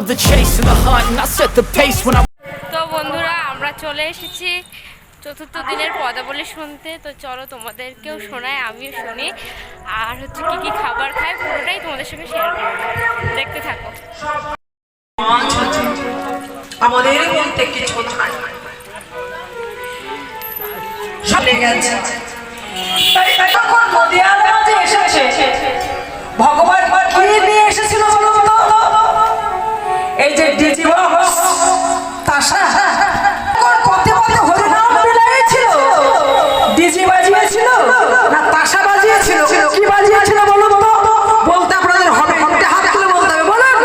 love the chase and the hunt, and I set the pace when I তো বন্ধুরা আমরা চলে এসেছি চতুর্থ দিনের পদাবলী শুনতে। তো চলো তোমাদেরকেও শোনায়, আমিও শুনি, আর হচ্ছে কি কি খাবার খাই পুরোটাই তোমাদের সঙ্গে শেয়ার করবো, দেখতে থাকো। আমাদের বলতে কিছু নাই, চলে গেছে। তাই তখন নদিয়ার মাঝে এসেছে ভগবান কি নিয়ে এসেছিল বলুন তো? এই যে ডিজি বক্স তাসা পথে পথে হরিনাম বিলাইছিল, ডিজি বাজিয়েছিল না তাসা বাজিয়েছিল? কি বাজিয়েছিল বলুন তো? বলতে আপনাদের হবে, হাত তুলে বলতে হবে, বলুন।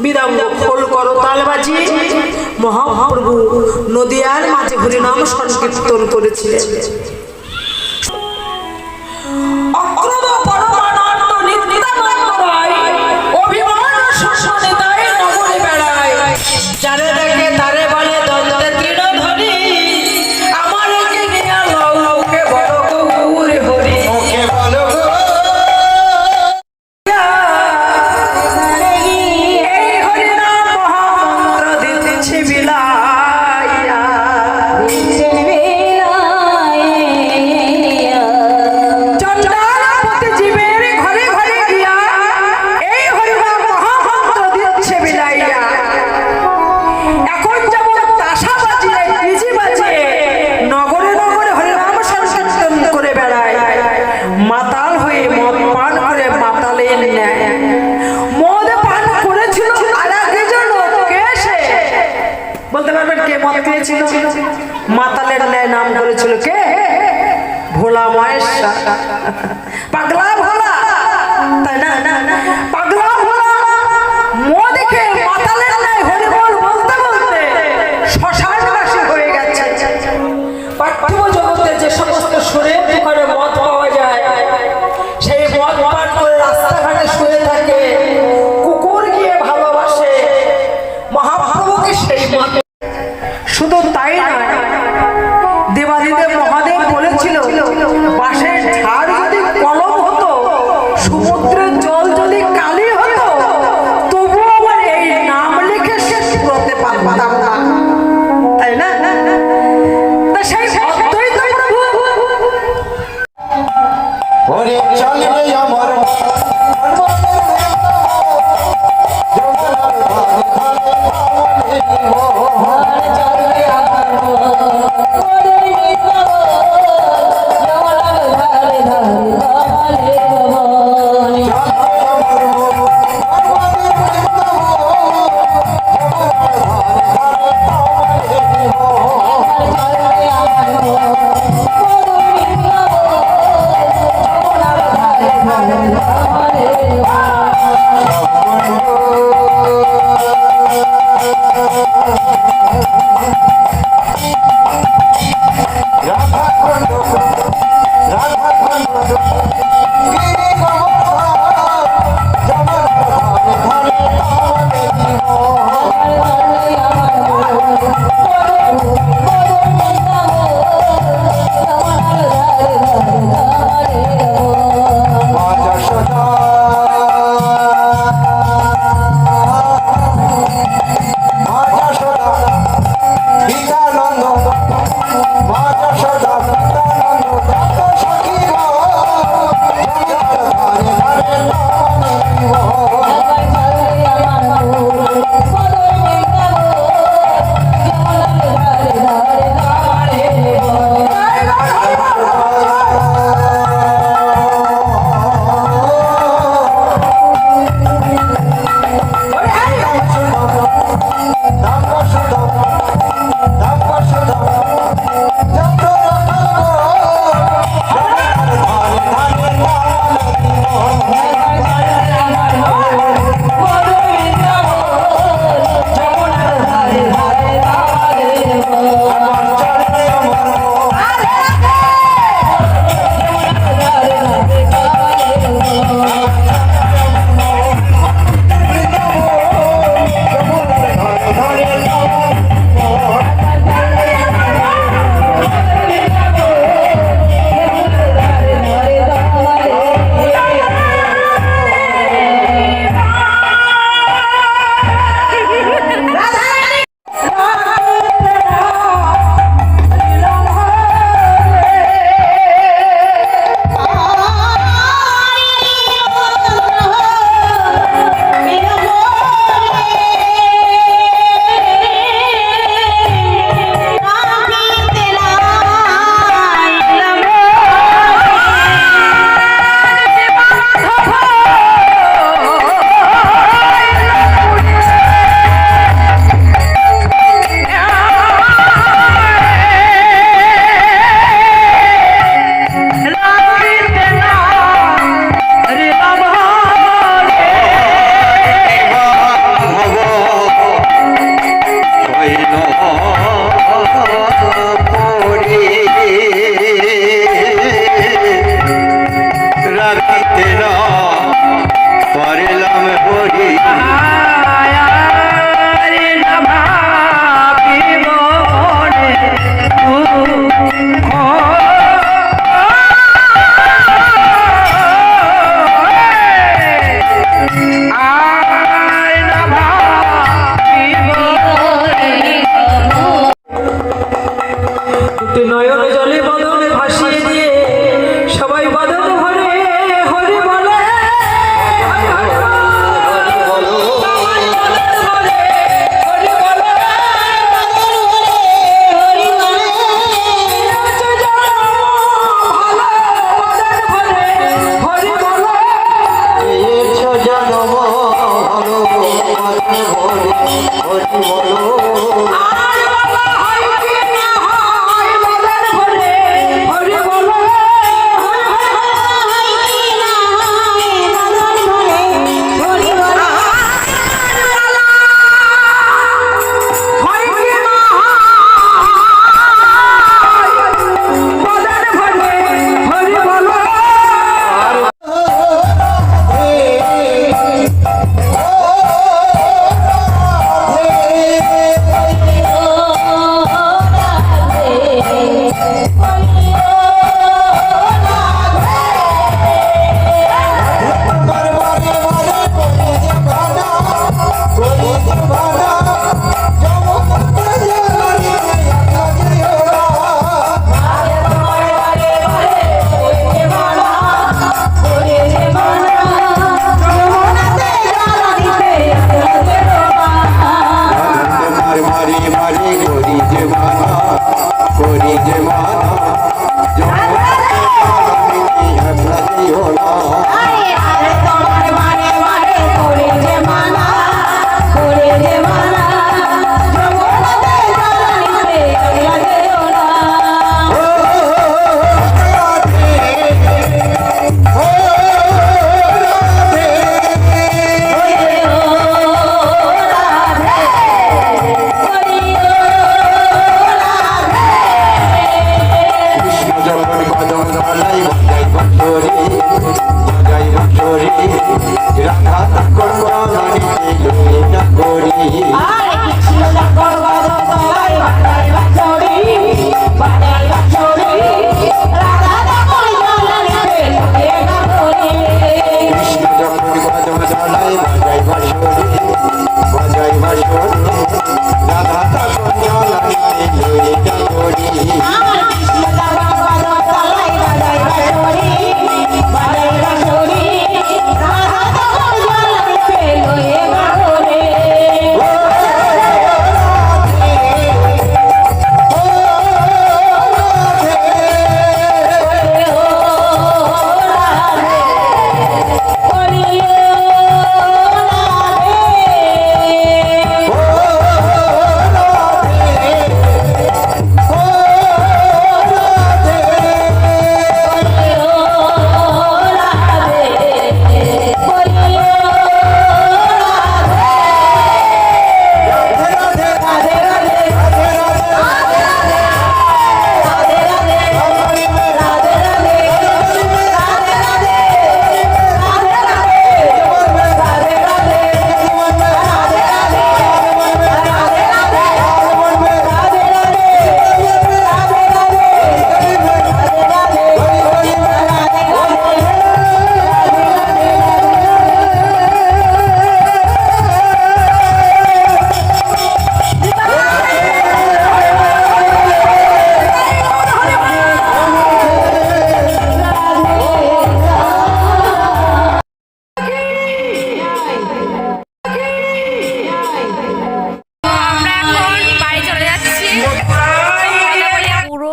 মৃদঙ্গ খোল করো তাল বাজিয়ে মহাপ্রভু নদিয়ার মাঝে হরিনাম সংকীর্তন করেছিলেন। যারে দেখে তারে বলে দ্বন্দ্বের তৃণধনী, আমার একে নিয়া লৌকে বড় গৌরে হরি, ওকে বলো গো। এই হরিনাম মহামন্ত্র দিচ্ছে বিলাইয়া, চন্ডালপতি জীবের ঘরে ঘরে গিয়া এই হরিনাম মহামন্ত্র দিচ্ছে বিলাইয়া। এখন যেমন তাসা বাজিয়ে ডিজি বাজিয়ে নগরে নগরে হরিনাম সংকীর্তন করে বেড়ায়, মাতাল হয়ে মদ পান করে মাতালের ন্যায়। মদ পান করেছিল আর একজন কে? সে বলতে পারবেন কে মদ খেয়েছিল? মাতালের ন্যায় নাম করেছিল কে? ভোলা মহেশ্বর, পাগলা ভোলা, তাই না? পাগলা ভোলা মদ খেয়ে মাতালের ন্যায় হরিবল বলতে বলতে শ্মশানবাসী হয়ে গেছে। পার্থিব জগতে যে সমস্ত সুরে দোকানে মদ পাওয়া যায়, সেই মদ পান করে রাস্তাঘাটে শুয়ে থাকে, কুকুর গিয়ে ভালোবাসে মহাপ্রভুকে সেই মদ। শুধু তাই না, দেবাদিদেব মহাদেব বলেছিল বাঁশের ঝাড় যদি কলম হতো, সমুদ্রের জল যদি কালি হতো, তবুও আমার এই নাম লিখে শেষ করতে পারতাম না, তাই না? তা সেই অদ্বৈত প্রভু ওরে চলবে আমার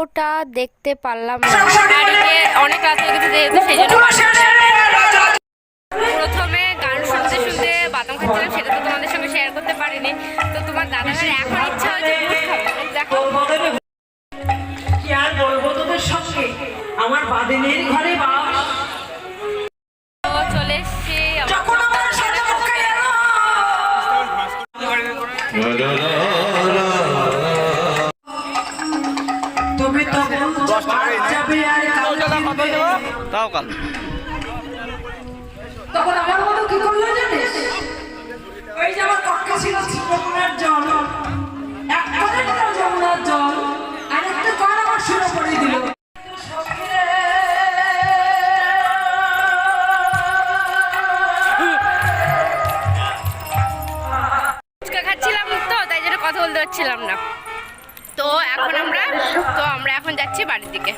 ভিডিওটা দেখতে পারলাম না। বাড়িতে অনেক রাত হয়ে গেছে যেহেতু সেই জন্য প্রথমে গান শুনতে শুনতে বাদাম খাচ্ছিলাম, সেটা তো তোমাদের সঙ্গে শেয়ার করতে পারিনি। তো তোমার দাদার এখন ইচ্ছা হয়েছে বুট খাবে, দেখো। কি আর বলবো তোদের সঙ্গে, আমার বাদেনের ঘরে বাস। তো চলে এসছি যখন আমার সাথে মুখে এলো, তবে তখন আজ যাবে আর কাল ফিরবে। তখন আমার মতো কি করলো জানিস? ওই যে আমার কক্ষে ছিল যমুনার জল, এক করে দিল যমুনার জল, আর একটা কর আমার শুরু করে দিল। ফুচকা খাচ্ছিলাম তো তাই জন্য কথা বলতে পারছিলাম না। তো আমরা এখন যাচ্ছি বাড়ির দিকে।